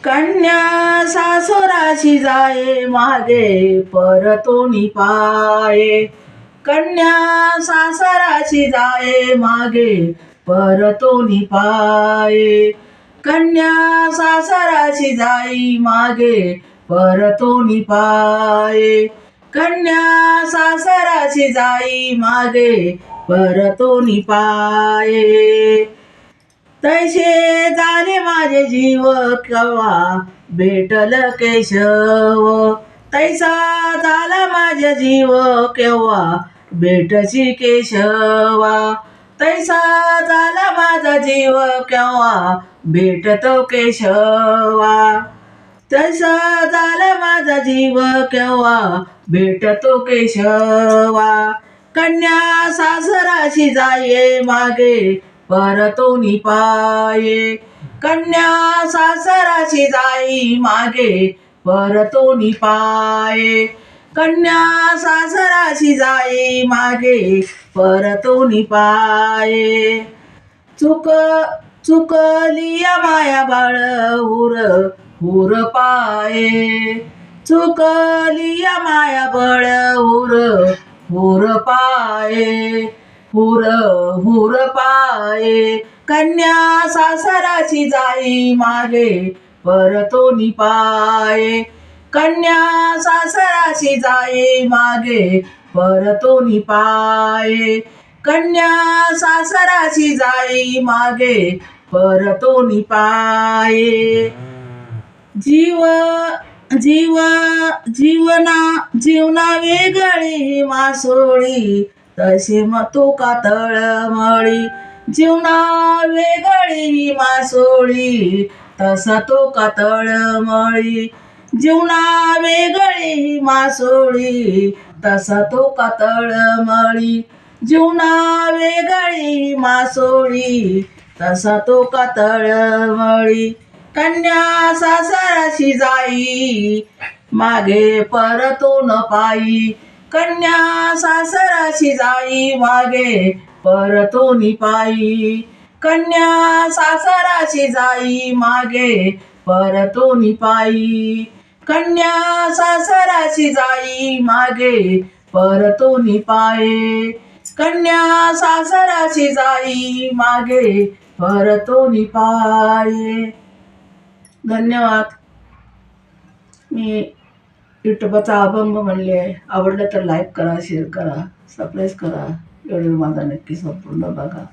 कन्या सासुराशी जाये मागे परतोनी पाये. कन्या सासराशी जाये मागे परतोनी पाये. कन्या सासराशी जाई मागे परतोनी पाये. कन्या सासराशी जाई मागे परतोनी पाये. तैसे झाले माझे जीव केव्हा भेटल केशव. तैसा झाला माझा जीव केव्हा भेटची केशवा. तैसा झाला माझा जीव केव्हा भेटतो केशवा. तैसा झाला माझा जीव केव्हा भेटतो केशवा. कन्या सासराशी जाये मागे परतोनी पाये. कन्या सासराशी जाई मागे परतोनी पाये. कन्या सासराशी जाई मागे परतोनी पाये. चुकलिया माया बाळ हुर पाये. चुकलिया माया बाळ हुर पाये. हुर पाये. कन्या सासराशी जाई मागे परतोनी पाये. कन्या सासराशी जाई मागे परतोनी पाये. कन्या सासराशी जाई मागे परतोनी पाये. जीवना वेगळी मासोळी तशी तू का तळमळी. जीवना वेगळी मासोळी तसा तो का तळमळी. जीवना वेगळी मासोळी तसा तो का तळमळी. जीवना वेगळी मासोळी तसा तो का तळमळी. कन्या सासराशी जाई मागे परतोन पायी. कन्या सासराशी जाई मागे परतोनी पायी. कन्या सासराशी जाई मागे परतोनी पायी. कन्या सासराशी जाई मागे परतोनी पाये. कन्या सासराशी जाई मागे परतोनी पाये. धन्यवाद. मी युट्यूबचा अभंग म्हणले आहे. आवडलं तर लाईक करा, शेअर करा, सबस्क्राईब करा. व्हिडिओ माझा नक्की संपूर्ण बघा.